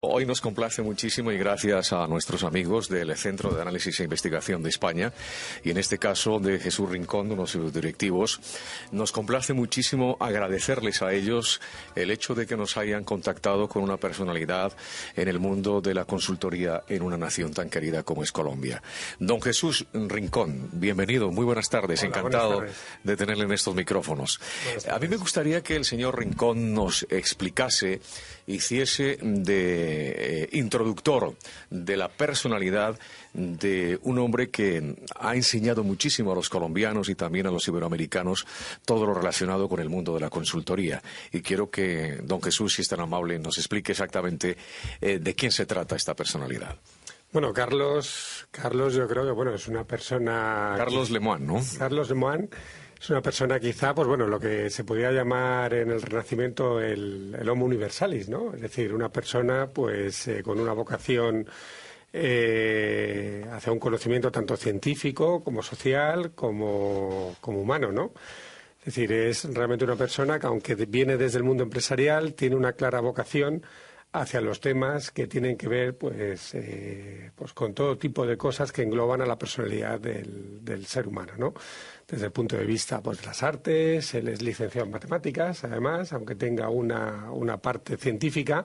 Hoy nos complace muchísimo y gracias a nuestros amigos del Centro de Análisis e Investigación de España y en este caso de Jesús Rincón, uno de sus directivos, nos complace muchísimo agradecerles a ellos el hecho de que nos hayan contactado con una personalidad en el mundo de la consultoría en una nación tan querida como es Colombia. Don Jesús Rincón, bienvenido, muy buenas tardes, Hola, encantado buenas tardes de tenerle en estos micrófonos. A mí me gustaría que el señor Rincón nos explicase, hiciese de introductor de la personalidad de un hombre que ha enseñado muchísimo a los colombianos y también a los iberoamericanos todo lo relacionado con el mundo de la consultoría. Y quiero que don Jesús, si es tan amable, nos explique exactamente de quién se trata esta personalidad. Bueno, Carlos, yo creo que bueno es una persona... Carlos Lemoine, ¿no? Carlos Lemoine es una persona quizá, pues bueno, lo que se podría llamar en el Renacimiento el Homo universalis, ¿no? Es decir, una persona pues con una vocación hacia un conocimiento tanto científico como social como humano, ¿no? Es decir, es realmente una persona que aunque viene desde el mundo empresarial, tiene una clara vocación hacia los temas que tienen que ver pues con todo tipo de cosas que engloban a la personalidad del ser humano, ¿no? Desde el punto de vista pues de las artes, él es licenciado en matemáticas, además, aunque tenga una parte científica,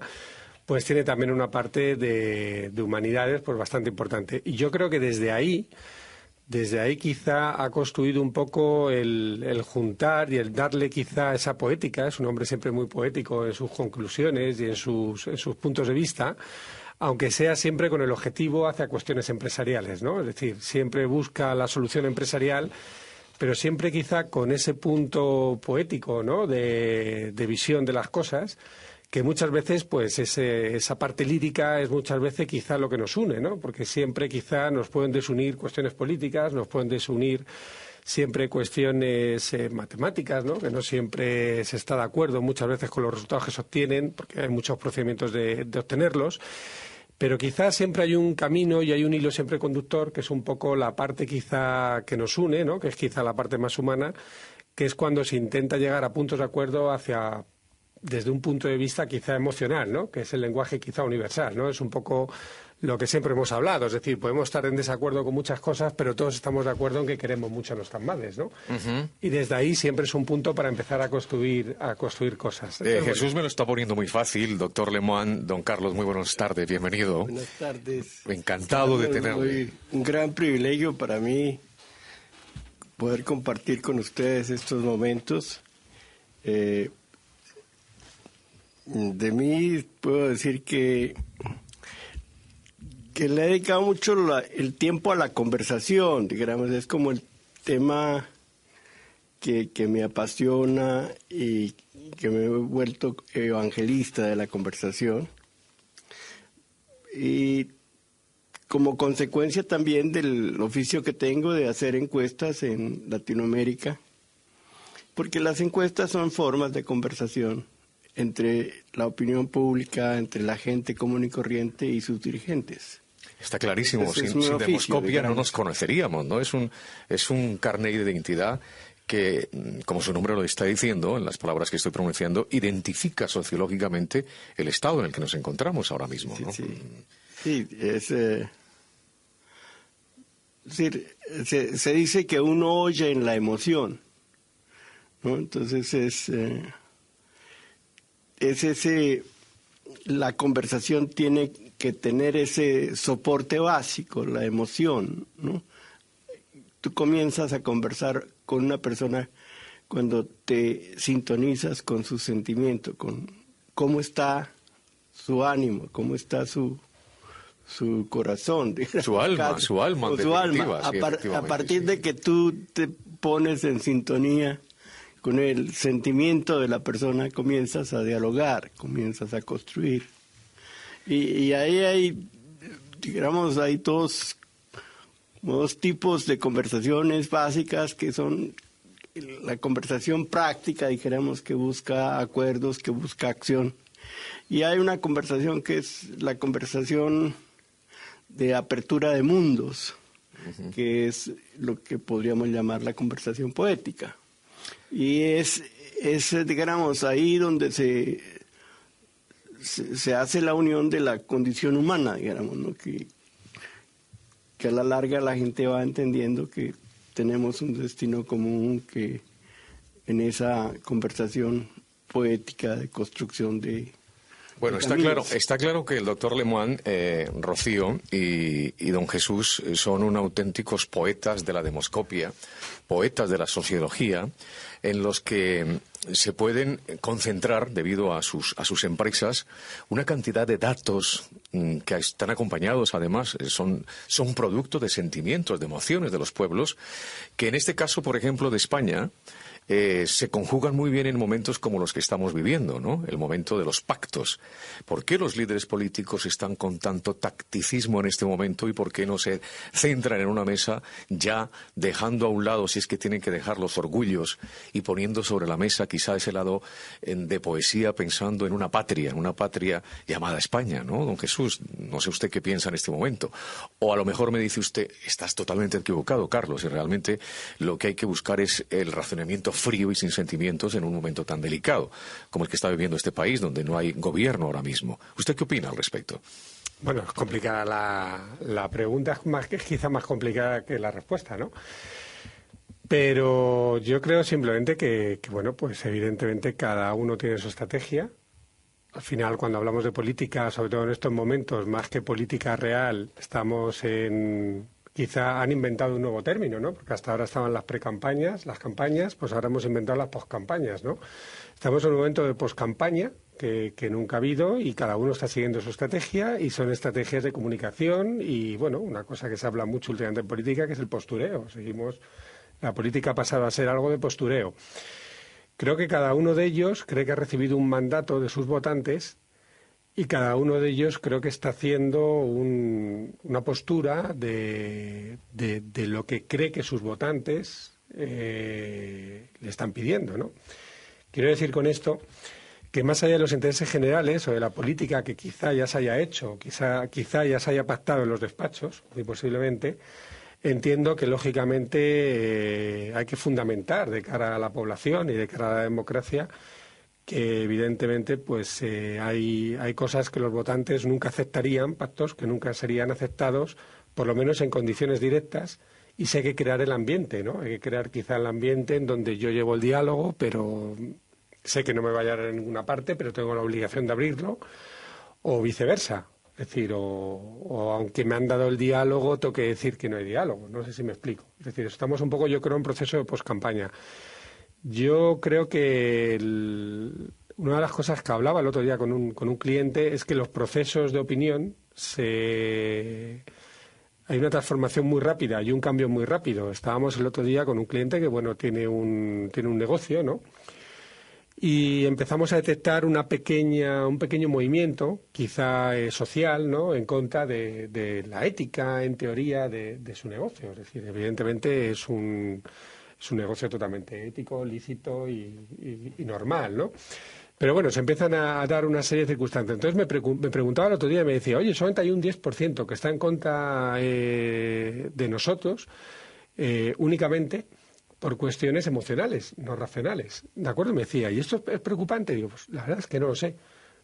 pues tiene también una parte de humanidades pues bastante importante. Y yo creo que desde ahí quizá ha construido un poco el juntar y el darle quizá esa poética. Es un hombre siempre muy poético en sus conclusiones y en sus puntos de vista, aunque sea siempre con el objetivo hacia cuestiones empresariales, ¿no? Es decir, siempre busca la solución empresarial, pero siempre quizá con ese punto poético, ¿no? de visión de las cosas, que muchas veces, pues, esa parte lírica es muchas veces quizá lo que nos une, ¿no? Porque siempre quizá nos pueden desunir cuestiones políticas, nos pueden desunir siempre cuestiones matemáticas, ¿no? Que no siempre se está de acuerdo muchas veces con los resultados que se obtienen, porque hay muchos procedimientos de obtenerlos. Pero quizá siempre hay un camino y hay un hilo siempre conductor, que es un poco la parte quizá que nos une, ¿no? Que es quizá la parte más humana, que es cuando se intenta llegar a puntos de acuerdo desde un punto de vista quizá emocional, ¿no? Que es el lenguaje quizá universal, ¿no? Es un poco lo que siempre hemos hablado, es decir, podemos estar en desacuerdo con muchas cosas, pero todos estamos de acuerdo en que queremos mucho a nuestras madres, ¿no? Y desde ahí siempre es un punto para empezar a construir cosas. Jesús me lo está poniendo muy fácil, doctor Lemoine. Don Carlos, muy buenas tardes, bienvenido. Buenas tardes. Encantado de tenerlo. Un gran privilegio para mí poder compartir con ustedes estos momentos. De mí puedo decir que le he dedicado mucho el tiempo a la conversación, digamos, es como el tema que me apasiona y que me he vuelto evangelista de la conversación. Y como consecuencia también del oficio que tengo de hacer encuestas en Latinoamérica, porque las encuestas son formas de conversación entre la opinión pública, entre la gente común y corriente y sus dirigentes. Está clarísimo, sin demoscopia no nos conoceríamos, ¿no? Es un carnet de identidad que, como su nombre lo está diciendo, en las palabras que estoy pronunciando, identifica sociológicamente el estado en el que nos encontramos ahora mismo, ¿no? Sí, se dice que uno oye en la emoción, ¿no? Entonces la conversación tiene que tener ese soporte básico, la emoción, ¿no? Tú comienzas a conversar con una persona cuando te sintonizas con su sentimiento, con cómo está su ánimo, cómo está su corazón. Su alma, a partir de que tú te pones en sintonía con el sentimiento de la persona, comienzas a dialogar, comienzas a construir. Y ahí hay, digamos, hay dos tipos de conversaciones básicas, que son la conversación práctica, dijéramos, que busca acuerdos, que busca acción. Y hay una conversación que es la conversación de apertura de mundos, que es lo que podríamos llamar la conversación poética. Y es digamos, ahí donde se hace la unión de la condición humana, digamos, ¿no? Que a la larga la gente va entendiendo que tenemos un destino común, que en esa conversación poética de construcción de... Bueno, está claro que el doctor Lemoine, Rocío y don Jesús son unos auténticos poetas de la demoscopia, poetas de la sociología, en los que se pueden concentrar, debido a sus empresas, una cantidad de datos que están acompañados, además, son producto de sentimientos, de emociones de los pueblos, que en este caso, por ejemplo, de España, se conjugan muy bien en momentos como los que estamos viviendo, ¿no? El momento de los pactos. ¿Por qué los líderes políticos están con tanto tacticismo en este momento y por qué no se centran en una mesa ya dejando a un lado, si es que tienen que dejar los orgullos, y poniendo sobre la mesa quizá ese lado de poesía, pensando en una patria llamada España, ¿no? Don Jesús, no sé usted qué piensa en este momento. O a lo mejor me dice usted, estás totalmente equivocado, Carlos, y realmente lo que hay que buscar es el razonamiento frío y sin sentimientos en un momento tan delicado como el que está viviendo este país, donde no hay gobierno ahora mismo. ¿Usted qué opina al respecto? Bueno, es complicada la pregunta, es quizá más complicada que la respuesta, ¿no? Pero yo creo simplemente que, bueno, pues evidentemente cada uno tiene su estrategia. Al final, cuando hablamos de política, sobre todo en estos momentos, más que política real, estamos en... Quizá han inventado un nuevo término, ¿no? Porque hasta ahora estaban las precampañas, las campañas, pues ahora hemos inventado las poscampañas, ¿no? Estamos en un momento de poscampaña que nunca ha habido y cada uno está siguiendo su estrategia y son estrategias de comunicación y, bueno, una cosa que se habla mucho últimamente en política que es el postureo. La política ha pasado a ser algo de postureo. Creo que cada uno de ellos cree que ha recibido un mandato de sus votantes y cada uno de ellos creo que está haciendo una postura de lo que cree que sus votantes le están pidiendo, ¿no? Quiero decir con esto que más allá de los intereses generales o de la política que quizá ya se haya hecho, quizá ya se haya pactado en los despachos, muy posiblemente, entiendo que lógicamente hay que fundamentar de cara a la población y de cara a la democracia que evidentemente pues hay cosas que los votantes nunca aceptarían, pactos que nunca serían aceptados, por lo menos en condiciones directas, y sé que crear el ambiente, ¿no? Hay que crear quizá el ambiente en donde yo llevo el diálogo, pero sé que no me va a llevar a ninguna parte, pero tengo la obligación de abrirlo, o viceversa. Es decir, o aunque me han dado el diálogo, tengo que decir que no hay diálogo. No sé si me explico. Es decir, estamos un poco, yo creo, en proceso de poscampaña. Yo creo que una de las cosas que hablaba el otro día con un cliente es que los procesos de opinión hay una transformación muy rápida y un cambio muy rápido. Estábamos el otro día con un cliente que, bueno, tiene un negocio, ¿no? Y empezamos a detectar un pequeño movimiento, quizá social, ¿no?, en contra de la ética, en teoría, de su negocio. Es decir, evidentemente es un negocio totalmente ético, lícito y normal, ¿no? Pero bueno, se empiezan a dar una serie de circunstancias. Entonces me preguntaba el otro día y me decía, oye, solamente hay un 10% que está en contra de nosotros, únicamente por cuestiones emocionales, no racionales. ¿De acuerdo? Me decía, ¿y esto es preocupante? Digo, pues la verdad es que no lo sé.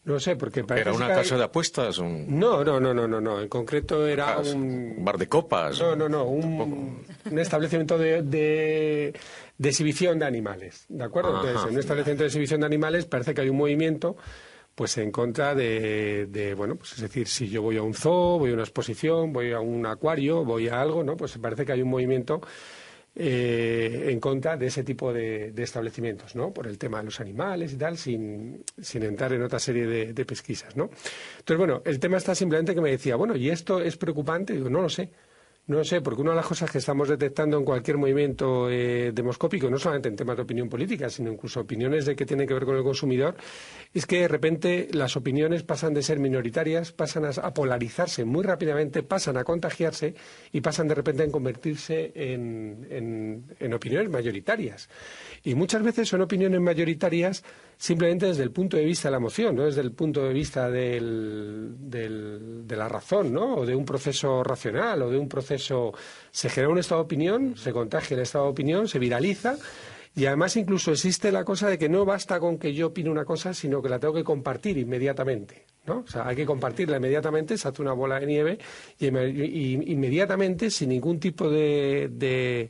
No lo sé, porque parece ¿Era una casa de apuestas? No. En concreto era un bar de copas. No. Un establecimiento de exhibición de animales. ¿De acuerdo? Ajá. Entonces, en un establecimiento de exhibición de animales parece que hay un movimiento pues en contra bueno, pues es decir, si yo voy a un zoo, voy a una exposición, voy a un acuario, voy a algo, ¿no? Pues parece que hay un movimiento en contra de ese tipo de establecimientos, ¿no? Por el tema de los animales y tal, sin entrar en otra serie de pesquisas, ¿no? Entonces, bueno, el tema está simplemente que me decía, bueno, ¿y esto es preocupante? Digo, no lo sé. No sé, porque una de las cosas que estamos detectando en cualquier movimiento demoscópico, no solamente en temas de opinión política, sino incluso opiniones que tienen que ver con el consumidor, es que de repente las opiniones pasan de ser minoritarias, pasan a polarizarse muy rápidamente, pasan a contagiarse y pasan de repente a convertirse en opiniones mayoritarias. Y muchas veces son opiniones mayoritarias simplemente desde el punto de vista de la emoción, no desde el punto de vista de la razón, ¿no? O de un proceso racional, o de un proceso... Se genera un estado de opinión, se contagia el estado de opinión, se viraliza, y además incluso existe la cosa de que no basta con que yo opine una cosa, sino que la tengo que compartir inmediatamente. ¿no? O sea, hay que compartirla inmediatamente, se hace una bola de nieve y inmediatamente, sin ningún tipo de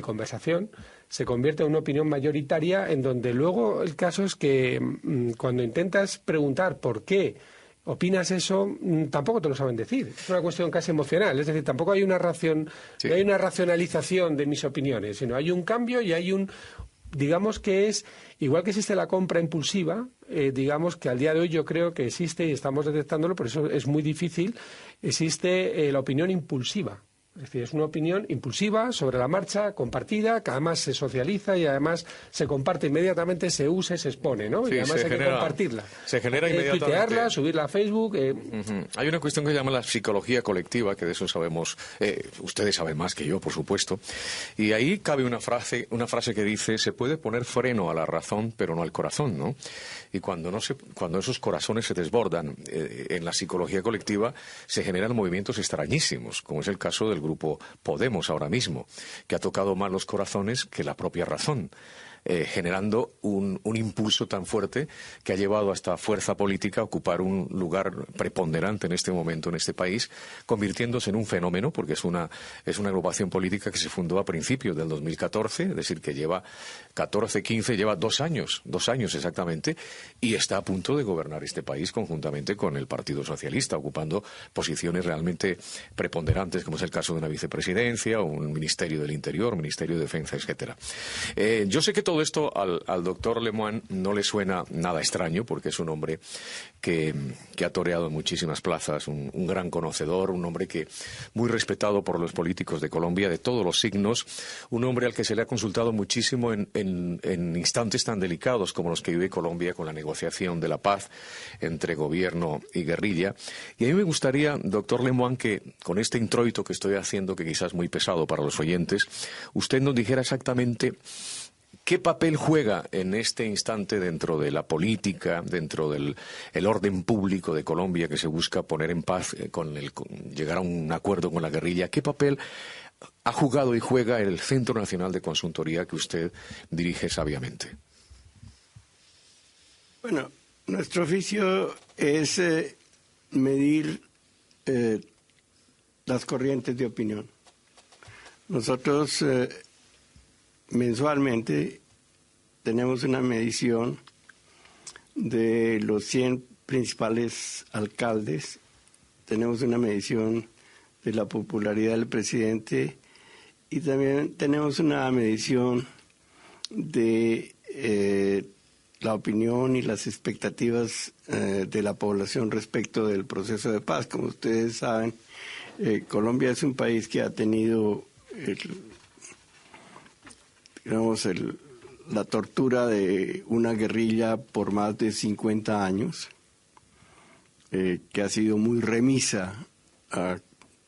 conversación, se convierte en una opinión mayoritaria, en donde luego el caso es que cuando intentas preguntar por qué opinas eso, tampoco te lo saben decir. Es una cuestión casi emocional, es decir, tampoco hay una Sí. no hay una racionalización de mis opiniones, sino hay un cambio y hay digamos que es, igual que existe la compra impulsiva, digamos que al día de hoy yo creo que existe, y estamos detectándolo, por eso es muy difícil, existe la opinión impulsiva. Es decir, es una opinión impulsiva, sobre la marcha, compartida, que además se socializa y además se comparte inmediatamente, se usa y se expone, ¿no? Sí, y además hay que compartirla. Se genera inmediatamente. Tuitearla, subirla a Facebook. Hay una cuestión que se llama la psicología colectiva, que de eso sabemos, ustedes saben más que yo, por supuesto. Y ahí cabe una frase que dice: se puede poner freno a la razón, pero no al corazón, ¿no? Y cuando esos corazones se desbordan en la psicología colectiva, se generan movimientos extrañísimos, como es el caso del grupo Podemos ahora mismo, que ha tocado más los corazones que la propia razón, generando un impulso tan fuerte que ha llevado a esta fuerza política a ocupar un lugar preponderante en este momento en este país, convirtiéndose en un fenómeno, porque es una agrupación política que se fundó a principios del 2014, es decir, que lleva 15, lleva 2 años exactamente, y está a punto de gobernar este país conjuntamente con el Partido Socialista, ocupando posiciones realmente preponderantes, como es el caso de una vicepresidencia o un Ministerio del Interior, Ministerio de Defensa, etcétera. Yo sé que todo esto al doctor Lemoine no le suena nada extraño, porque es un hombre que ha toreado en muchísimas plazas, un gran conocedor, un hombre que muy respetado por los políticos de Colombia, de todos los signos, un hombre al que se le ha consultado muchísimo en instantes tan delicados como los que vive Colombia con la negociación de la paz entre gobierno y guerrilla. Y a mí me gustaría, doctor Lemoine, que con este introito que estoy haciendo, que quizás es muy pesado para los oyentes, usted nos dijera exactamente ¿qué papel juega en este instante dentro de la política, dentro del orden público de Colombia que se busca poner en paz, llegar a un acuerdo con la guerrilla? ¿Qué papel ha jugado y juega el Centro Nacional de Consultoría que usted dirige sabiamente? Bueno, nuestro oficio es medir las corrientes de opinión. Nosotros mensualmente tenemos una medición de los 100 principales alcaldes, tenemos una medición de la popularidad del presidente y también tenemos una medición de la opinión y las expectativas de la población respecto del proceso de paz. Como ustedes saben, Colombia es un país que ha tenido la tortura de una guerrilla por más de 50 años, que ha sido muy remisa a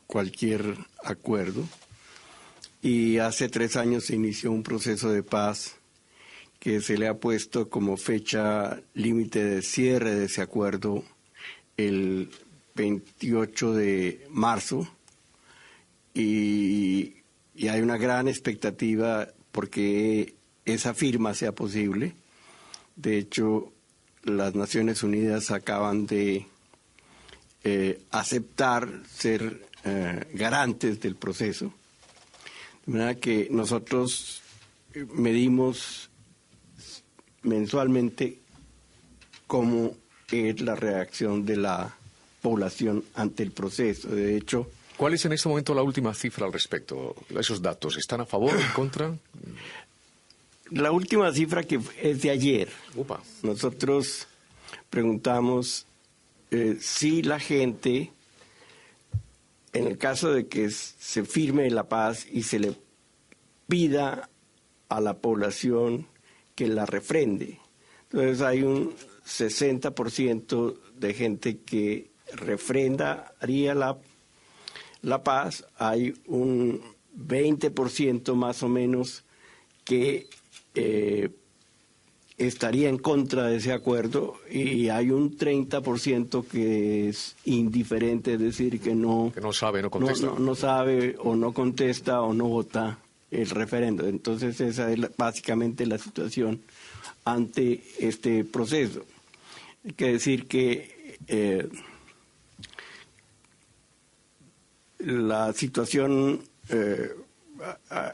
cualquier acuerdo, y hace 3 años se inició un proceso de paz que se le ha puesto como fecha límite de cierre de ese acuerdo el 28 de marzo, y hay una gran expectativa porque esa firma sea posible. De hecho, las Naciones Unidas acaban de aceptar ser garantes del proceso. De manera que nosotros medimos mensualmente cómo es la reacción de la población ante el proceso. De hecho, ¿cuál es en este momento la última cifra al respecto? ¿Esos datos están a favor o en contra? La última cifra que es de ayer. Upa. Nosotros preguntamos si la gente, en el caso de que se firme la paz y se le pida a la población que la refrende. Entonces hay un 60% de gente que refrendaría la paz, hay un 20% más o menos que estaría en contra de ese acuerdo, y hay un 30% que es indiferente, es decir, que no sabe, no contesta. No sabe o no contesta o no vota el referendo. Entonces esa es básicamente la situación ante este proceso. Hay que decir que la situación,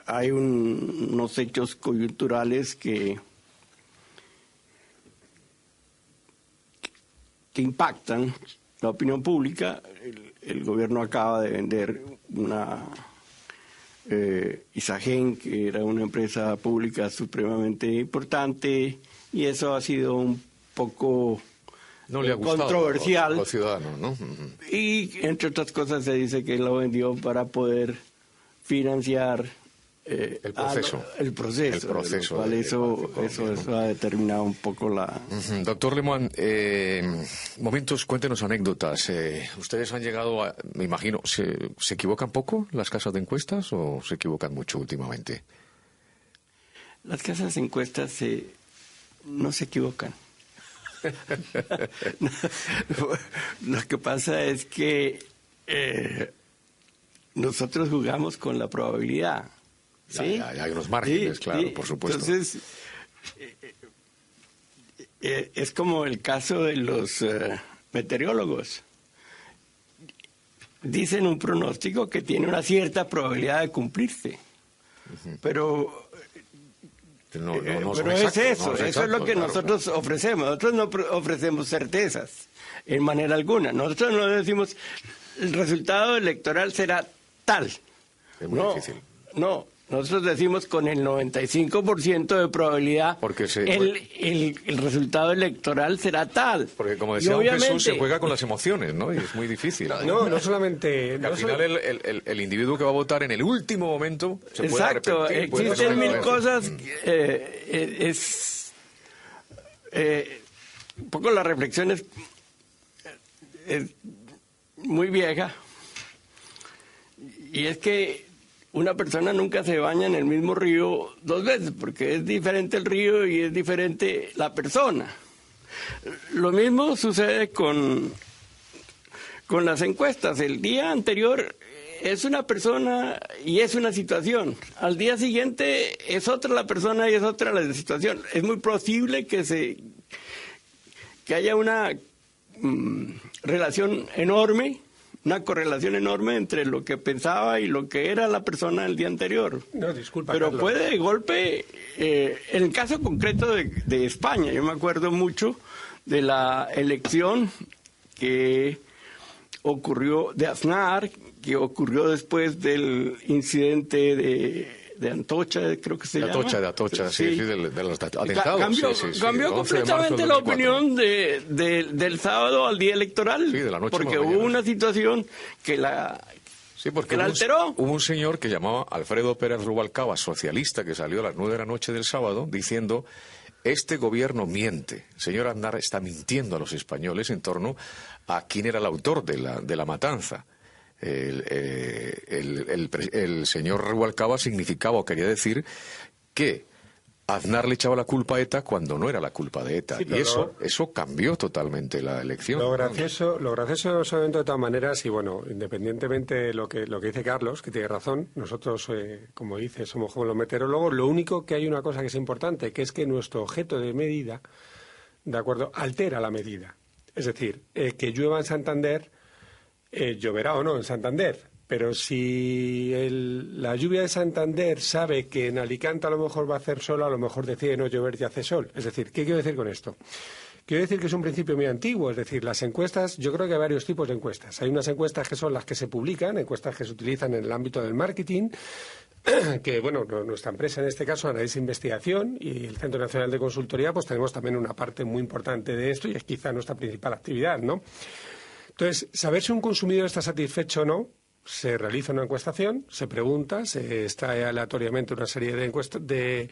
hay unos hechos coyunturales que impactan la opinión pública. El gobierno acaba de vender una Isagen, que era una empresa pública supremamente importante, y eso ha sido un poco no le ha gustado controversial a los ciudadanos, ¿no? Y entre otras cosas se dice que lo vendió para poder financiar el proceso. El proceso, cual eso ha determinado un poco la... Doctor Lemoine, cuéntenos anécdotas. ¿Ustedes han llegado a, me imagino, ¿se equivocan poco las casas de encuestas o se equivocan mucho últimamente? Las casas de encuestas no se equivocan. Lo que pasa es que nosotros jugamos con la probabilidad. ¿Sí? Hay unos márgenes, sí, claro, por supuesto. Entonces, es como el caso de los meteorólogos. Dicen un pronóstico que tiene una cierta probabilidad de cumplirse, pero es eso es lo que nosotros ofrecemos. Nosotros no ofrecemos certezas en manera alguna. Nosotros no decimos el resultado electoral será tal. Es muy difícil. No, nosotros decimos con el 95% de probabilidad porque el resultado electoral será tal. Porque como decía Jesús, se juega con las emociones, ¿no? Y es muy difícil. No solamente... Al final el individuo que va a votar en el último momento se puede arrepentir. Exacto, existen mil cosas. Un poco la reflexión es muy vieja. Y es que una persona nunca se baña en el mismo río dos veces, porque es diferente el río y es diferente la persona. Lo mismo sucede con las encuestas. El día anterior es una persona y es una situación. Al día siguiente es otra la persona y es otra la situación. Es muy posible que haya una relación enorme, una correlación enorme entre lo que pensaba y lo que era la persona el día anterior. No, disculpa, pero Carlos. puede de golpe, en el caso concreto de España, yo me acuerdo mucho de la elección que ocurrió de Aznar, que ocurrió después del incidente de Atocha, creo que se llama. De Atocha, sí, de los atentados. Cambió completamente la opinión del sábado al día electoral, sí, de la noche porque hubo una situación que la alteró. Hubo un señor que llamaba Alfredo Pérez Rubalcaba, socialista, que salió a las 9 de la noche del sábado diciendo: este gobierno miente. El señor Aznar está mintiendo a los españoles en torno a quién era el autor de la matanza. El señor Rubalcaba significaba o quería decir que Aznar le echaba la culpa a ETA cuando no era la culpa de ETA. Sí, y eso cambió totalmente la elección. Lo gracioso solamente de todas maneras, y bueno, independientemente de lo que dice Carlos, que tiene razón, nosotros, como dice, somos como los meteorólogos. Lo único que hay una cosa que es importante, que es que nuestro objeto de medida, ¿de acuerdo?, altera la medida. Es decir, que llueva en Santander, lloverá o no en Santander, pero si la lluvia de Santander sabe que en Alicante a lo mejor va a hacer sol, a lo mejor decide no llover y hace sol. Es decir, ¿qué quiero decir con esto? Quiero decir que es un principio muy antiguo, es decir, las encuestas, yo creo que hay varios tipos de encuestas. Hay unas encuestas que son las que se publican, encuestas que se utilizan en el ámbito del marketing, que, bueno, nuestra empresa en este caso, Análisis Investigación, y el Centro Nacional de Consultoría, pues tenemos también una parte muy importante de esto y es quizá nuestra principal actividad, ¿no? Entonces, saber si un consumidor está satisfecho o no, se realiza una encuestación, se pregunta, se extrae aleatoriamente una serie de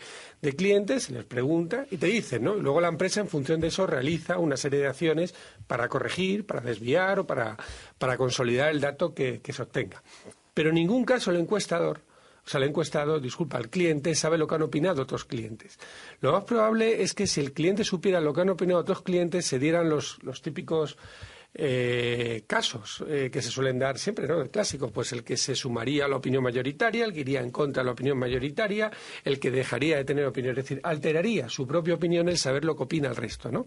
clientes, se les pregunta y te dicen, ¿no? Y luego la empresa, en función de eso, realiza una serie de acciones para corregir, para desviar o para consolidar el dato que se obtenga. Pero en ningún caso el encuestado, el cliente sabe lo que han opinado otros clientes. Lo más probable es que si el cliente supiera lo que han opinado otros clientes, se dieran los típicos casos que se suelen dar siempre, ¿no? El clásico, pues el que se sumaría a la opinión mayoritaria, el que iría en contra de la opinión mayoritaria, el que dejaría de tener opinión, es decir, alteraría su propia opinión el saber lo que opina el resto, ¿no?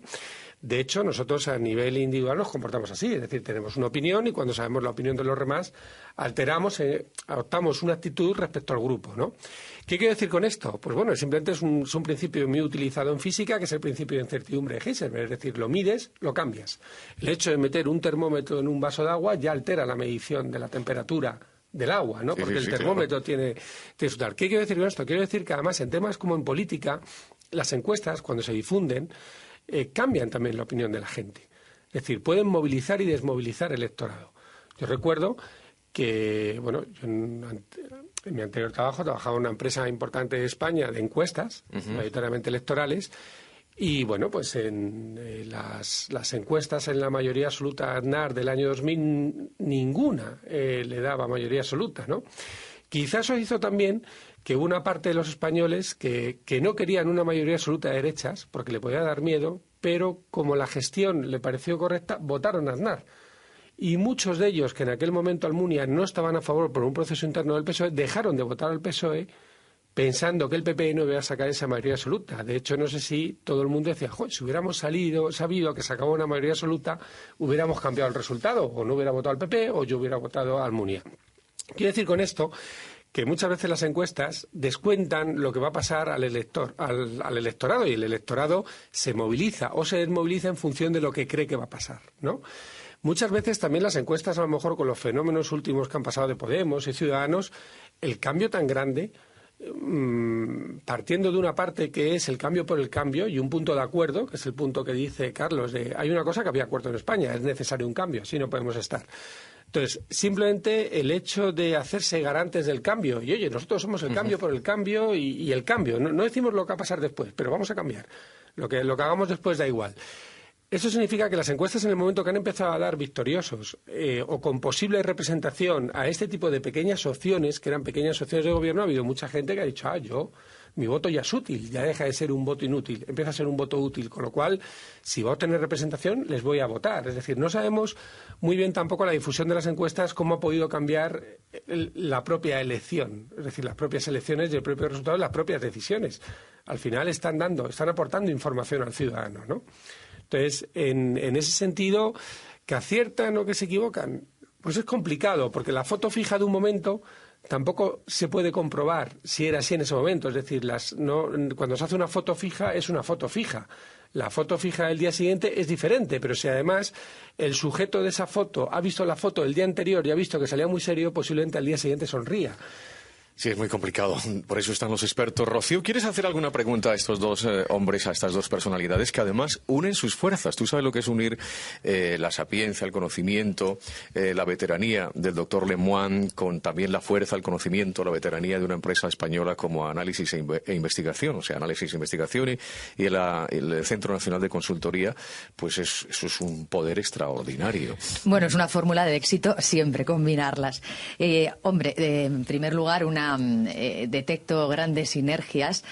De hecho, nosotros a nivel individual nos comportamos así, es decir, tenemos una opinión y cuando sabemos la opinión de los demás, adoptamos una actitud respecto al grupo, ¿no? ¿Qué quiero decir con esto? Pues bueno, simplemente es un principio muy utilizado en física, que es el principio de incertidumbre de Heisenberg, es decir, lo mides, lo cambias. El hecho de meter un termómetro en un vaso de agua ya altera la medición de la temperatura del agua, ¿no? Porque el termómetro tiene su tal. ¿Qué quiero decir con esto? Quiero decir que además en temas como en política, las encuestas, cuando se difunden, cambian también la opinión de la gente. Es decir, pueden movilizar y desmovilizar el electorado. Yo recuerdo que, bueno, yo en mi anterior trabajo trabajaba en una empresa importante de España de encuestas, mayoritariamente electorales, y bueno, pues en las encuestas en la mayoría absoluta Aznar del año 2000, ninguna le daba mayoría absoluta, ¿no? Quizás eso hizo también que una parte de los españoles que no querían una mayoría absoluta de derechas, porque le podía dar miedo, pero como la gestión le pareció correcta, votaron a Aznar. Y muchos de ellos, que en aquel momento Almunia no estaban a favor por un proceso interno del PSOE, dejaron de votar al PSOE pensando que el PP no iba a sacar esa mayoría absoluta. De hecho, no sé si todo el mundo decía, si hubiéramos sabido que sacaba una mayoría absoluta, hubiéramos cambiado el resultado, o no hubiera votado al PP, o yo hubiera votado a Almunia. Quiero decir con esto que muchas veces las encuestas descuentan lo que va a pasar al electorado, y el electorado se moviliza o se desmoviliza en función de lo que cree que va a pasar, ¿no? Muchas veces también las encuestas, a lo mejor con los fenómenos últimos que han pasado de Podemos y Ciudadanos, el cambio tan grande, partiendo de una parte que es el cambio por el cambio y un punto de acuerdo, que es el punto que dice Carlos, de hay una cosa que había acuerdo en España, es necesario un cambio, así no podemos estar. Entonces, simplemente el hecho de hacerse garantes del cambio, y oye, nosotros somos el cambio por el cambio y el cambio, no decimos lo que va a pasar después, pero vamos a cambiar, lo que hagamos después da igual. Eso significa que las encuestas, en el momento que han empezado a dar victoriosos o con posible representación a este tipo de pequeñas opciones, que eran pequeñas opciones de gobierno, ha habido mucha gente que ha dicho, mi voto ya es útil, ya deja de ser un voto inútil, empieza a ser un voto útil, con lo cual, si va a obtener representación, les voy a votar. Es decir, no sabemos muy bien tampoco la difusión de las encuestas, cómo ha podido cambiar la propia elección, es decir, las propias elecciones y el propio resultado de las propias decisiones. Al final están aportando información al ciudadano, ¿no? Entonces, en ese sentido, que aciertan o que se equivocan, pues es complicado, porque la foto fija de un momento tampoco se puede comprobar si era así en ese momento. Es decir, cuando se hace una foto fija, es una foto fija. La foto fija del día siguiente es diferente, pero si además el sujeto de esa foto ha visto la foto del día anterior y ha visto que salía muy serio, posiblemente al día siguiente sonría. Sí, es muy complicado. Por eso están los expertos. Rocío, ¿quieres hacer alguna pregunta a estos dos hombres, a estas dos personalidades que además unen sus fuerzas? Tú sabes lo que es unir la sapiencia, el conocimiento, la veteranía del doctor Lemoine con también la fuerza, el conocimiento, la veteranía de una empresa española como Análisis e Investigación, o sea, Análisis e Investigación y el Centro Nacional de Consultoría, pues eso es un poder extraordinario. Bueno, es una fórmula de éxito siempre combinarlas. En primer lugar, detecto grandes sinergias,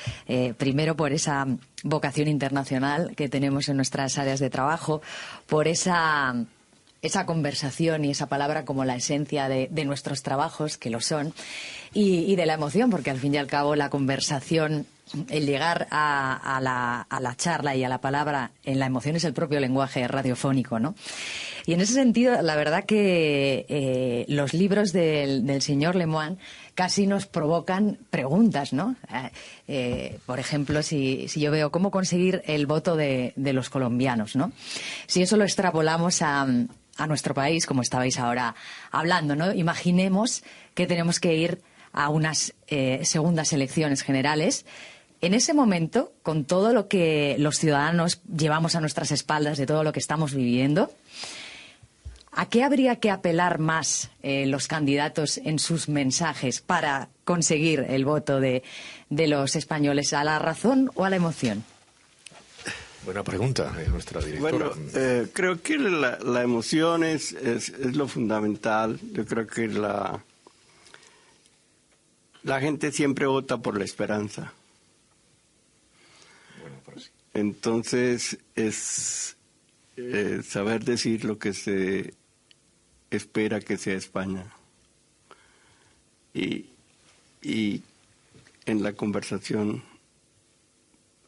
primero por esa vocación internacional que tenemos en nuestras áreas de trabajo, por esa conversación y esa palabra como la esencia de nuestros trabajos, que lo son, y de la emoción, porque al fin y al cabo la conversación, el llegar a la charla y a la palabra en la emoción es el propio lenguaje radiofónico, ¿no? Y en ese sentido, la verdad que los libros del señor Lemoine casi nos provocan preguntas, ¿no? Por ejemplo, si yo veo cómo conseguir el voto de los colombianos, ¿no? Si eso lo extrapolamos a nuestro país, como estabais ahora hablando, ¿no? Imaginemos que tenemos que ir a unas segundas elecciones generales. En ese momento, con todo lo que los ciudadanos llevamos a nuestras espaldas de todo lo que estamos viviendo, ¿a qué habría que apelar más los candidatos en sus mensajes para conseguir el voto de los españoles? ¿A la razón o a la emoción? Buena pregunta, nuestra directora. Bueno, creo que la emoción es lo fundamental. Yo creo que la gente siempre vota por la esperanza. Bueno, pero sí. Entonces, es saber decir lo que se espera que sea España. Y en la conversación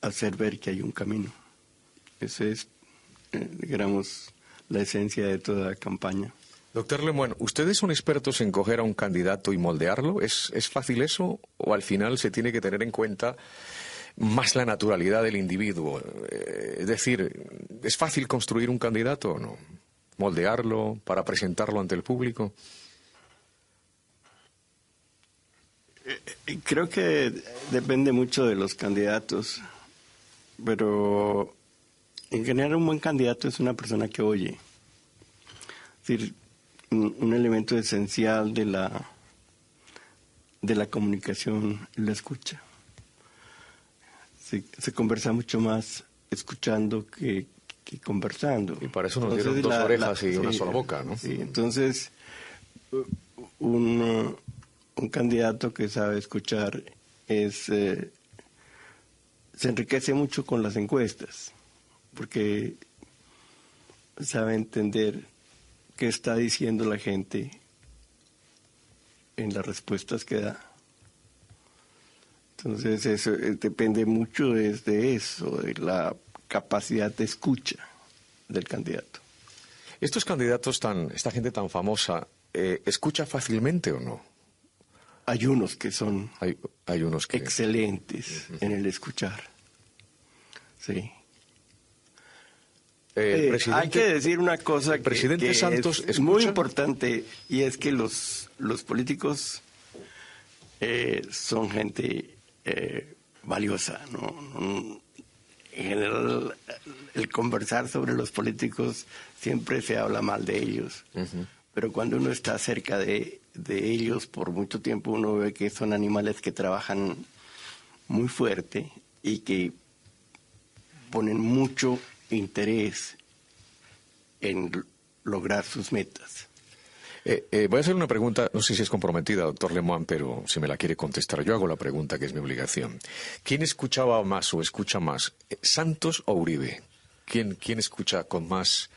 hacer ver que hay un camino. Ese es digamos, la esencia de toda campaña. Doctor Lemoine, ¿ustedes son expertos en coger a un candidato y moldearlo? ¿Es fácil eso o al final se tiene que tener en cuenta más la naturalidad del individuo? Es decir, ¿es fácil construir un candidato o no? ¿Moldearlo para presentarlo ante el público? Creo que depende mucho de los candidatos, pero en general un buen candidato es una persona que oye. Es decir, un elemento esencial de la comunicación es la escucha. Se conversa mucho más escuchando que conversando. Y para eso nos dieron dos orejas y una sola boca, ¿no? Sí, entonces un candidato que sabe escuchar se enriquece mucho con las encuestas, porque sabe entender qué está diciendo la gente en las respuestas que da. Entonces eso depende mucho de eso, de la capacidad de escucha del candidato. Estos candidatos esta gente tan famosa, ¿escucha fácilmente o no? Hay unos que son hay unos que... excelentes en el escuchar. Sí. Hay que decir una cosa que Santos es muy importante, y es que los políticos son gente valiosa, ¿no? En general, el conversar sobre los políticos siempre se habla mal de ellos, pero cuando uno está cerca de ellos por mucho tiempo, uno ve que son animales que trabajan muy fuerte y que ponen mucho interés en lograr sus metas. Voy a hacer una pregunta, no sé si es comprometida, doctor Lemoine, pero si me la quiere contestar, yo hago la pregunta que es mi obligación. ¿Quién escuchaba más o escucha más, Santos o Uribe? ¿Quién escucha con más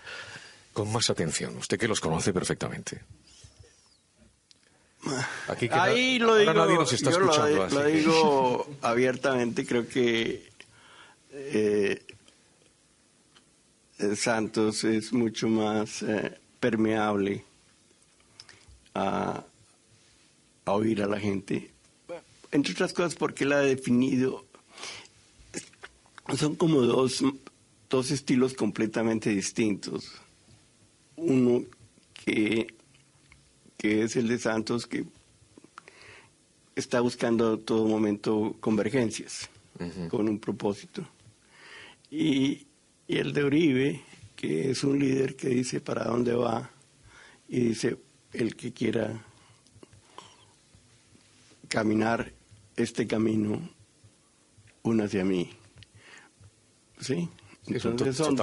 atención? Usted que los conoce perfectamente. Aquí ahí lo digo, nadie nos está escuchando, lo digo abiertamente, creo que Santos es mucho más permeable a oír a la gente, entre otras cosas porque él ha definido, son como dos estilos completamente distintos. Uno que es el de Santos, que está buscando a todo momento convergencias con un propósito, y el de Uribe, que es un líder que dice para dónde va y dice: el que quiera caminar este camino, únase a mí. ¿Sí? Entonces son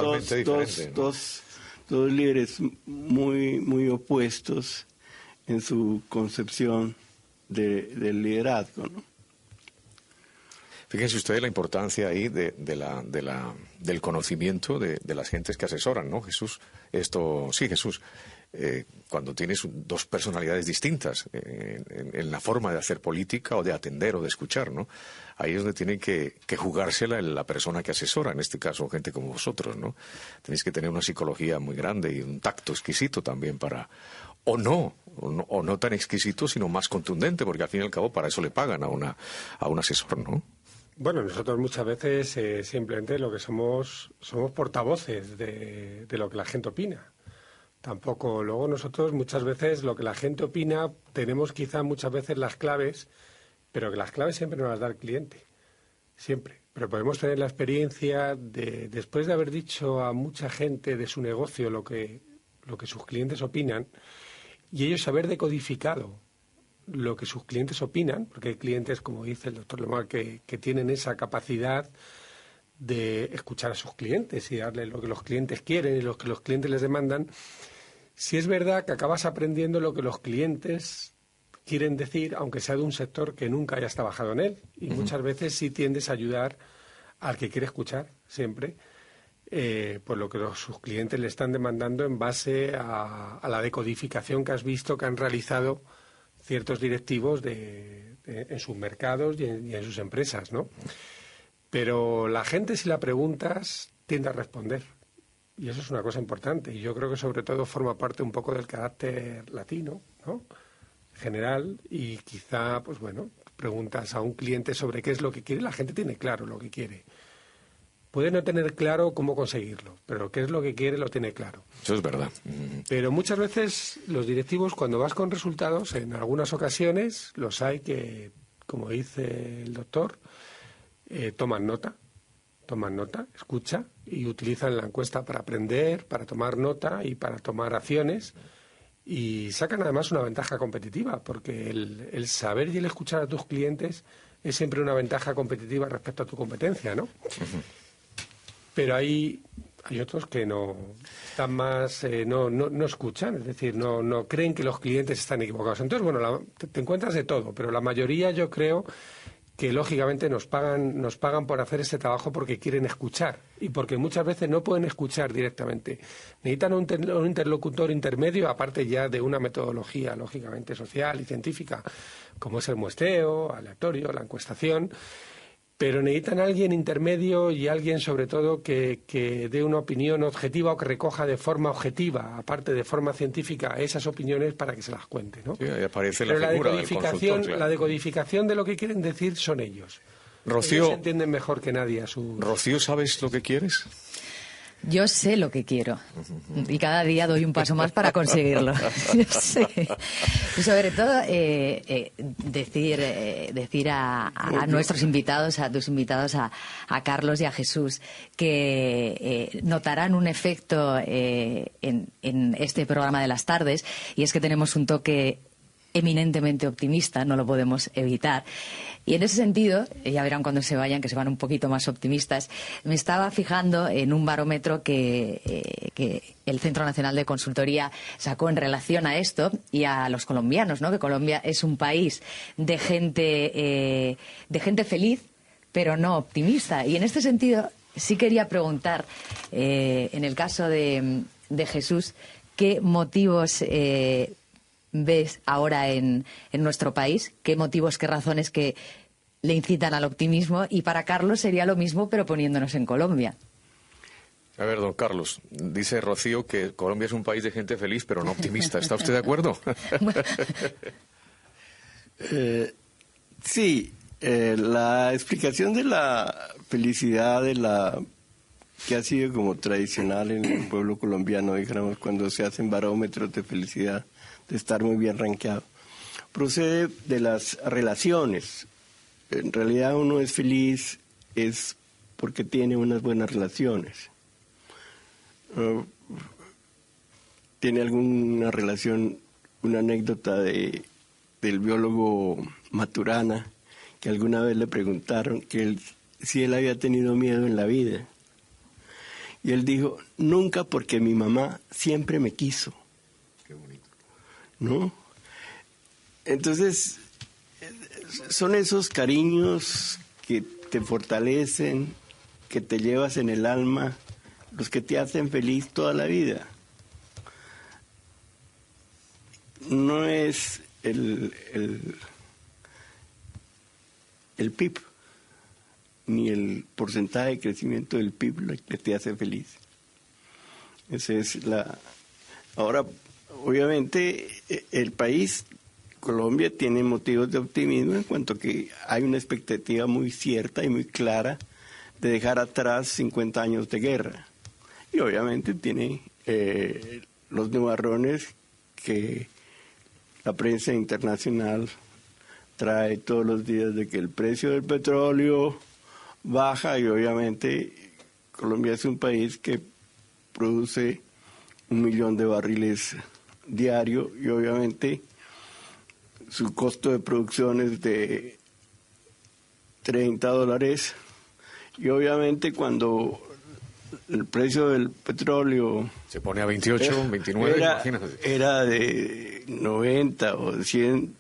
dos líderes muy, muy opuestos en su concepción del liderazgo, ¿no? Fíjense ustedes la importancia ahí del conocimiento de las gentes que asesoran, ¿no, Jesús? Jesús. Cuando tienes dos personalidades distintas en la forma de hacer política o de atender o de escuchar, ¿no? Ahí es donde tiene que jugársela la persona que asesora, en este caso gente como vosotros, ¿no? Tenéis que tener una psicología muy grande y un tacto exquisito también para... O no tan exquisito, sino más contundente, porque al fin y al cabo para eso le pagan a un asesor, ¿no? Bueno, nosotros muchas veces simplemente lo que somos portavoces de lo que la gente opina. Tampoco, luego nosotros muchas veces lo que la gente opina, tenemos quizá muchas veces las claves, pero que las claves siempre nos las da el cliente, siempre. Pero podemos tener la experiencia de, después de haber dicho a mucha gente de su negocio lo que sus clientes opinan, y ellos haber decodificado lo que sus clientes opinan, porque hay clientes, como dice el doctor Lemoine, que tienen esa capacidad de escuchar a sus clientes y darles lo que los clientes quieren y lo que los clientes les demandan. Si es verdad que acabas aprendiendo lo que los clientes quieren decir, aunque sea de un sector que nunca hayas trabajado en él, y muchas veces sí tiendes a ayudar al que quiere escuchar siempre, pues lo que sus clientes le están demandando en base a la decodificación que has visto que han realizado ciertos directivos en sus mercados y en sus empresas, ¿no? Pero la gente, si la preguntas, tiende a responder. Y eso es una cosa importante. Y yo creo que sobre todo forma parte un poco del carácter latino, ¿no? General. Y quizá, pues bueno, preguntas a un cliente sobre qué es lo que quiere. La gente tiene claro lo que quiere. Puede no tener claro cómo conseguirlo, pero qué es lo que quiere lo tiene claro. Eso es verdad. Pero muchas veces los directivos, cuando vas con resultados, en algunas ocasiones los hay que, como dice el doctor, toman nota, escucha y utilizan la encuesta para aprender, para tomar nota y para tomar acciones, y sacan además una ventaja competitiva, porque el saber y el escuchar a tus clientes es siempre una ventaja competitiva respecto a tu competencia, ¿no? Pero hay otros que no están más, no escuchan, es decir, no creen que los clientes están equivocados. Entonces, bueno, te encuentras de todo, pero la mayoría yo creo que lógicamente nos pagan por hacer este trabajo porque quieren escuchar y porque muchas veces no pueden escuchar directamente. Necesitan un interlocutor intermedio, aparte ya de una metodología lógicamente social y científica, como es el muestreo, aleatorio, la encuestación. Pero necesitan a alguien intermedio y alguien, sobre todo, que dé una opinión objetiva o que recoja de forma objetiva, aparte de forma científica, esas opiniones para que se las cuente, ¿no? Sí, ahí aparece pero la figura del consultor, claro. La decodificación de lo que quieren decir son ellos. Rocío, ellos entienden mejor que nadie a su... Rocío, ¿sabes lo que quieres? Yo sé lo que quiero y cada día doy un paso más para conseguirlo. Yo sé. Y sobre todo decir a nuestros invitados, a tus invitados, a Carlos y a Jesús, que notarán un efecto en este programa de las tardes, y es que tenemos un toque eminentemente optimista, no lo podemos evitar. Y en ese sentido, ya verán cuando se vayan, que se van un poquito más optimistas, me estaba fijando en un barómetro que el Centro Nacional de Consultoría sacó en relación a esto y a los colombianos, ¿no? Que Colombia es un país de gente feliz, pero no optimista. Y en este sentido, sí quería preguntar, en el caso de Jesús, ¿qué motivos ves ahora en nuestro país? ¿Qué motivos, qué razones que le incitan al optimismo? Y para Carlos sería lo mismo, pero poniéndonos en Colombia. A ver, don Carlos, dice Rocío que Colombia es un país de gente feliz, pero no optimista. ¿Está usted de acuerdo? Sí, la explicación de la felicidad que ha sido como tradicional en el pueblo colombiano, dijéramos, cuando se hacen barómetros de felicidad, de estar muy bien rankeado, procede de las relaciones. En realidad uno es feliz es porque tiene unas buenas relaciones. ¿Tiene alguna relación, una anécdota del biólogo Maturana, que alguna vez le preguntaron si él había tenido miedo en la vida? Y él dijo, nunca, porque mi mamá siempre me quiso. Qué bonito. ¿No? Entonces, son esos cariños que te fortalecen, que te llevas en el alma, los que te hacen feliz toda la vida. No es el PIB, ni el porcentaje de crecimiento del PIB lo que te hace feliz. Esa es Ahora, obviamente, el país, Colombia, tiene motivos de optimismo en cuanto que hay una expectativa muy cierta y muy clara de dejar atrás 50 años de guerra. Y obviamente tiene los nubarrones que la prensa internacional trae todos los días, de que el precio del petróleo baja, y obviamente Colombia es un país que produce 1 millón de barriles diario, y obviamente su costo de producción es de $30, y obviamente cuando el precio del petróleo se pone a 28, 29, imagínate. Era de 90 o de 100,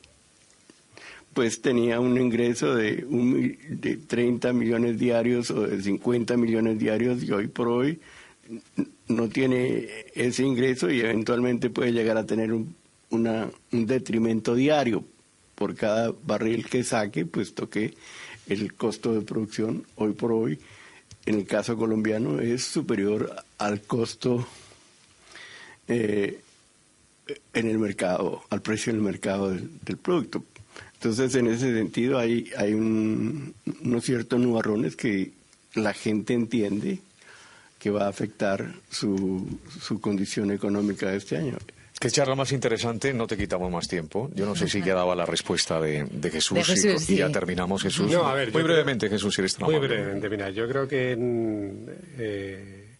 pues tenía un ingreso de 30 millones diarios o de 50 millones diarios, y hoy por hoy no tiene ese ingreso y eventualmente puede llegar a tener un detrimento diario por cada barril que saque, puesto que el costo de producción hoy por hoy en el caso colombiano, es superior al costo en el mercado, al precio en el mercado del producto. Entonces, en ese sentido, hay unos ciertos nubarrones que la gente entiende que va a afectar su condición económica este año. Qué charla más interesante, no te quitamos más tiempo. Yo no sé si quedaba la respuesta de Jesús, y ya terminamos, Jesús. No, a ver, muy brevemente, Jesús, si eres tan amable. Muy brevemente, mira, yo creo que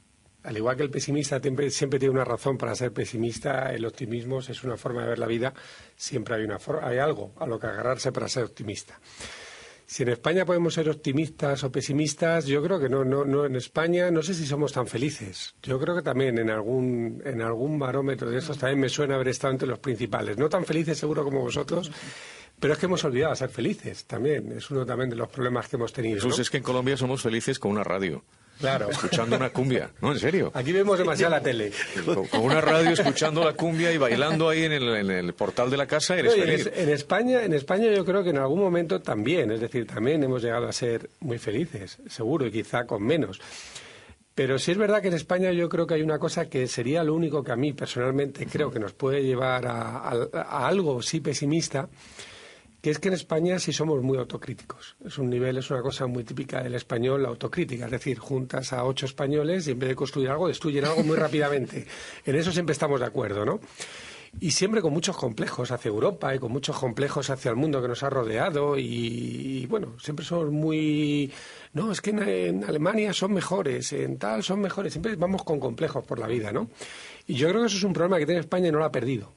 al igual que el pesimista siempre tiene una razón para ser pesimista, el optimismo es una forma de ver la vida, siempre hay algo a lo que agarrarse para ser optimista. Si en España podemos ser optimistas o pesimistas, yo creo que no en España no sé si somos tan felices. Yo creo que también en algún barómetro de estos también me suena haber estado entre los principales. No tan felices seguro como vosotros, pero es que hemos olvidado ser felices también. Es uno también de los problemas que hemos tenido. Jesús, ¿no? Es que en Colombia somos felices con una radio. Claro. Escuchando una cumbia. No, en serio. Aquí vemos demasiado la tele. Con una radio escuchando la cumbia y bailando ahí en el portal de la casa, eres feliz. En España yo creo que en algún momento también, es decir, también hemos llegado a ser muy felices, seguro, y quizá con menos. Pero sí es verdad que en España yo creo que hay una cosa que sería lo único que a mí personalmente creo que nos puede llevar a algo sí pesimista, que es que en España sí somos muy autocríticos. Es una cosa muy típica del español, la autocrítica. Es decir, juntas a 8 españoles y en vez de construir algo, destruyen algo muy rápidamente. En eso siempre estamos de acuerdo, ¿no? Y siempre con muchos complejos hacia Europa y con muchos complejos hacia el mundo que nos ha rodeado y bueno, siempre somos muy... No, es que en Alemania son mejores, en tal son mejores. Siempre vamos con complejos por la vida, ¿no? Y yo creo que eso es un problema que tiene España y no lo ha perdido.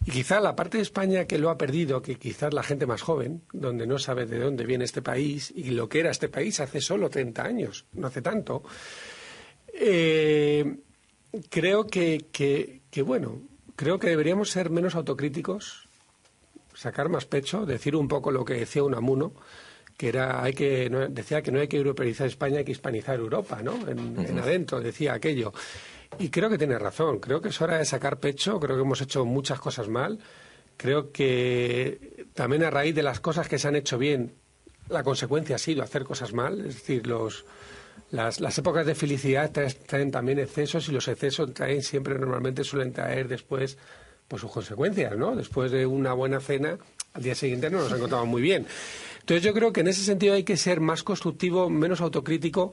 Y quizá la parte de España que lo ha perdido, que quizás la gente más joven, donde no sabe de dónde viene este país y lo que era este país hace solo 30 años, no hace tanto, creo que deberíamos ser menos autocríticos, sacar más pecho, decir un poco lo que decía Unamuno, que decía que no hay que europeizar España, hay que hispanizar Europa, ¿no? En adentro decía aquello. Y creo que tiene razón, creo que es hora de sacar pecho, creo que hemos hecho muchas cosas mal, creo que también a raíz de las cosas que se han hecho bien, la consecuencia ha sido hacer cosas mal, es decir, las épocas de felicidad traen también excesos y los excesos normalmente suelen traer después pues sus consecuencias, ¿no? Después de una buena cena, al día siguiente no nos encontramos muy bien. Entonces yo creo que en ese sentido hay que ser más constructivo, menos autocrítico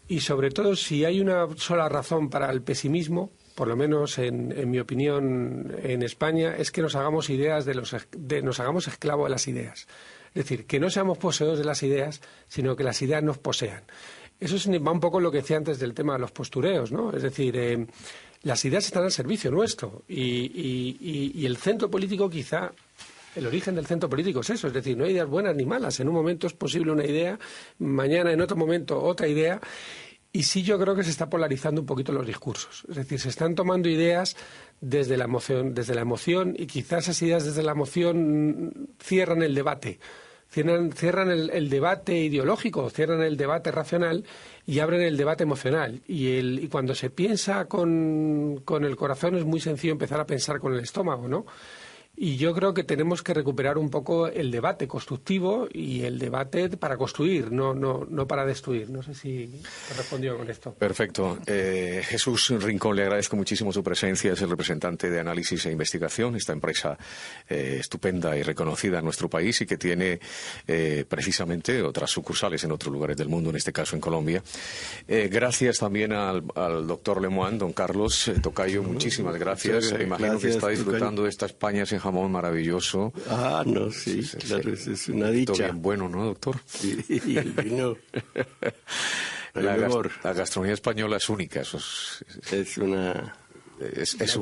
y sobre todo si hay una sola razón para el pesimismo, por lo menos en mi opinión en España, es que nos hagamos nos hagamos esclavos de las ideas. Es decir, que no seamos poseedores de las ideas, sino que las ideas nos posean. Eso va un poco lo que decía antes del tema de los postureos, ¿no? Es decir, las ideas están al servicio nuestro y el centro político quizá, el origen del centro político es eso, es decir, no hay ideas buenas ni malas. En un momento es posible una idea, mañana en otro momento otra idea. Y sí yo creo que se está polarizando un poquito los discursos. Es decir, se están tomando ideas desde la emoción y quizás esas ideas desde la emoción cierran el debate. Cierran el debate ideológico, cierran el debate racional y abren el debate emocional. Y cuando se piensa con el corazón es muy sencillo empezar a pensar con el estómago, ¿no? Y yo creo que tenemos que recuperar un poco el debate constructivo y el debate para construir, no para destruir. No sé si te he respondido con esto. Perfecto. Jesús Rincón, le agradezco muchísimo su presencia. Es el representante de Análisis e Investigación, esta empresa estupenda y reconocida en nuestro país y que tiene precisamente otras sucursales en otros lugares del mundo, en este caso en Colombia. Gracias también al doctor Lemoine, don Carlos Tocayo, muchísimas gracias. Imagino que está disfrutando de esta España sin jamón maravilloso. Ah, no, sí, claro, es una dicha. Bien bueno, ¿no, doctor? Sí, y el vino. La gastronomía española es única. Es una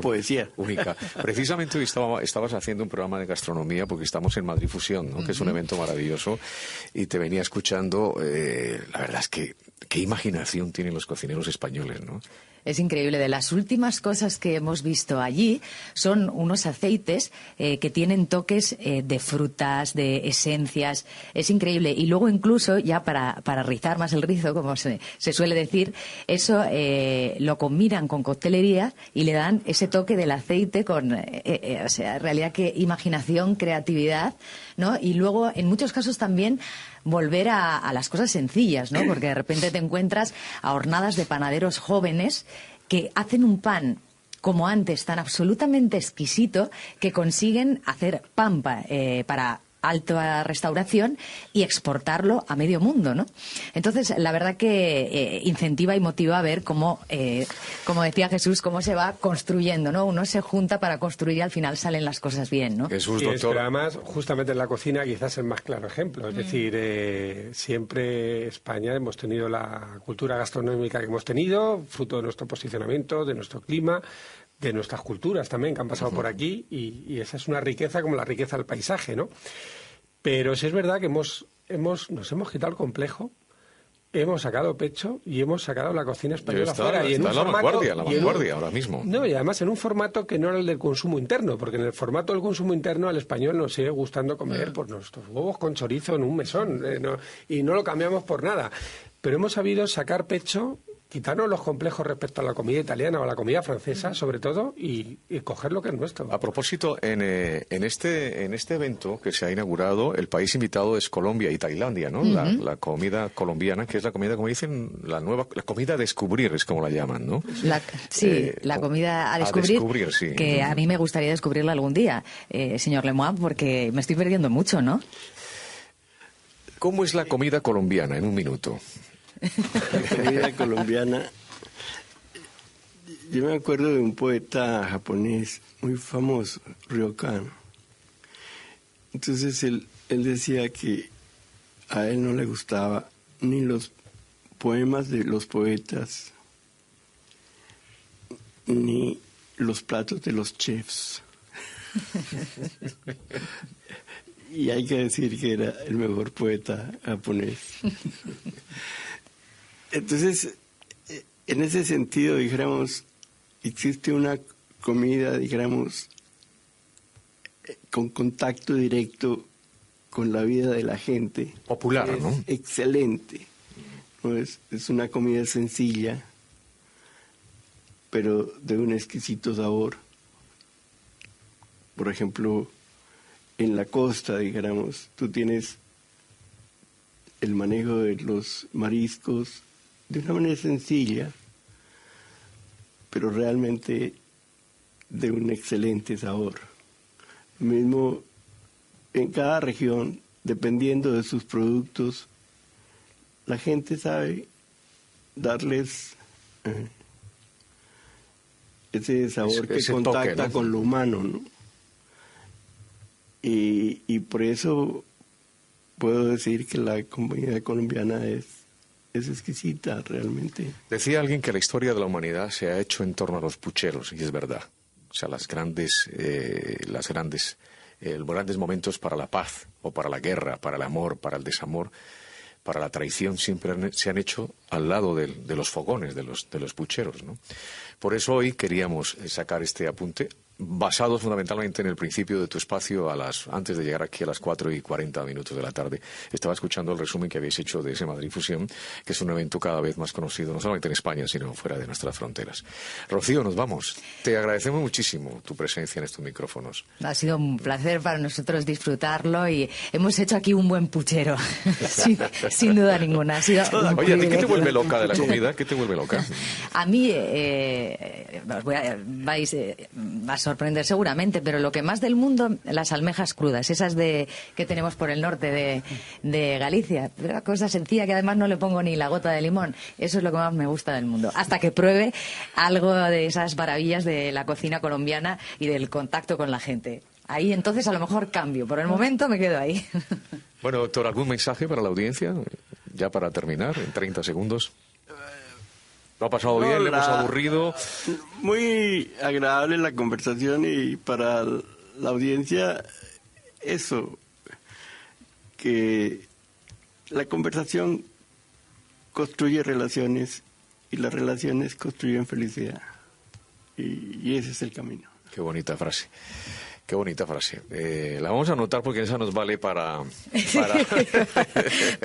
poesía única. Precisamente hoy estabas haciendo un programa de gastronomía porque estamos en Madrid Fusión, ¿no? Que es un evento maravilloso y te venía escuchando. La verdad es que qué imaginación tienen los cocineros españoles, ¿no? Es increíble. De las últimas cosas que hemos visto allí son unos aceites que tienen toques de frutas, de esencias. Es increíble. Y luego incluso, ya para rizar más el rizo, como se suele decir, eso lo combinan con coctelería y le dan ese toque del aceite con, o sea, en realidad que imaginación, creatividad, ¿no? Y luego, en muchos casos también, volver a las cosas sencillas, ¿no? Porque de repente te encuentras a hornadas de panaderos jóvenes que hacen un pan como antes tan absolutamente exquisito que consiguen hacer pan para alta restauración y exportarlo a medio mundo, ¿no? Entonces, la verdad que incentiva y motiva a ver cómo, como decía Jesús, cómo se va construyendo, ¿no? Uno se junta para construir y al final salen las cosas bien, ¿no? Jesús, Sí, doctor. pero además, justamente en la cocina quizás el más claro ejemplo. Es decir, siempre España hemos tenido la cultura gastronómica que hemos tenido, fruto de nuestro posicionamiento, de nuestro clima, de nuestras culturas también que han pasado por aquí, y esa es una riqueza como la riqueza del paisaje, ¿no? Pero sí es verdad que nos hemos quitado el complejo, hemos sacado pecho y hemos sacado la cocina española fuera. Y en la vanguardia ahora mismo. No, y además en un formato que no era el del consumo interno, porque en el formato del consumo interno al español nos sigue gustando comer pues nuestros huevos con chorizo en un mesón, y no lo cambiamos por nada. Pero hemos sabido sacar pecho, quitarnos los complejos respecto a la comida italiana o a la comida francesa, sobre todo, y coger lo que es nuestro. A propósito, en este evento que se ha inaugurado, el país invitado es Colombia y Tailandia, ¿no? La comida colombiana, que es la comida, como dicen, la comida a descubrir, es como la llaman, ¿no? La comida a descubrir, sí. Que a mí me gustaría descubrirla algún día, señor Lemoine, porque me estoy perdiendo mucho, ¿no? ¿Cómo es la comida colombiana, en un minuto? La comida colombiana. Yo me acuerdo de un poeta japonés muy famoso, Ryokan. Entonces él decía que a él no le gustaba ni los poemas de los poetas, ni los platos de los chefs. Y hay que decir que era el mejor poeta japonés. Entonces, en ese sentido, dijéramos, existe una comida, dijéramos, con contacto directo con la vida de la gente. Popular, ¿no? Excelente. ¿No? Es una comida sencilla, pero de un exquisito sabor. Por ejemplo, en la costa, dijéramos, tú tienes el manejo de los mariscos de una manera sencilla, pero realmente de un excelente sabor. Lo mismo en cada región, dependiendo de sus productos, la gente sabe darles ese sabor que contacta toque, ¿no? con lo humano, ¿no? Y por eso puedo decir que la comida colombiana es exquisita, realmente. Decía alguien que la historia de la humanidad se ha hecho en torno a los pucheros, y es verdad. O sea, los grandes momentos para la paz, o para la guerra, para el amor, para el desamor, para la traición, siempre se han hecho al lado de los fogones, de los pucheros, ¿no? Por eso hoy queríamos sacar este apunte, basado fundamentalmente en el principio de tu espacio antes de llegar aquí a las 4:40 de la tarde. Estaba escuchando el resumen que habéis hecho de ese Madrid Fusión, que es un evento cada vez más conocido, no solamente en España, sino fuera de nuestras fronteras. Rocío, nos vamos. Te agradecemos muchísimo tu presencia en estos micrófonos. Ha sido un placer para nosotros disfrutarlo y hemos hecho aquí un buen puchero, sin duda ninguna. Ha sido Oye, ¿a ti qué te vuelve loca de la comida? ¿Qué te vuelve loca? A mí, vais a sorprender seguramente, pero lo que más del mundo, las almejas crudas, esas que tenemos por el norte de Galicia. Una cosa sencilla que además no le pongo ni la gota de limón. Eso es lo que más me gusta del mundo. Hasta que pruebe algo de esas maravillas de la cocina colombiana y del contacto con la gente. Ahí entonces a lo mejor cambio. Por el momento me quedo ahí. Bueno, doctor, ¿algún mensaje para la audiencia? Ya para terminar, en 30 segundos. ¿Lo ha pasado bien? ¿Le hemos aburrido? Muy agradable la conversación, y para la audiencia eso, que la conversación construye relaciones y las relaciones construyen felicidad. Y ese es el camino. Qué bonita frase. Qué bonita frase. La vamos a anotar porque esa nos vale para...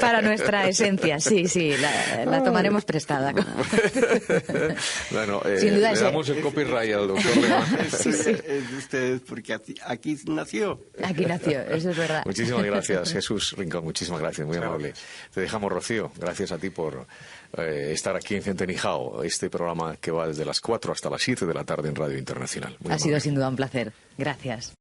Para nuestra esencia, sí, la tomaremos prestada. Bueno, sin duda le damos el copyright al doctor Lema. Es de ustedes porque aquí nació. Aquí nació, eso es verdad. Muchísimas gracias, Jesús Rincón, muchísimas gracias, muy amable. Te dejamos, Rocío, gracias a ti por estar aquí en Gente Nijao, este programa que va desde las 4 hasta las 7 de la tarde en Radio Internacional. Ha sido sin duda un placer. Gracias.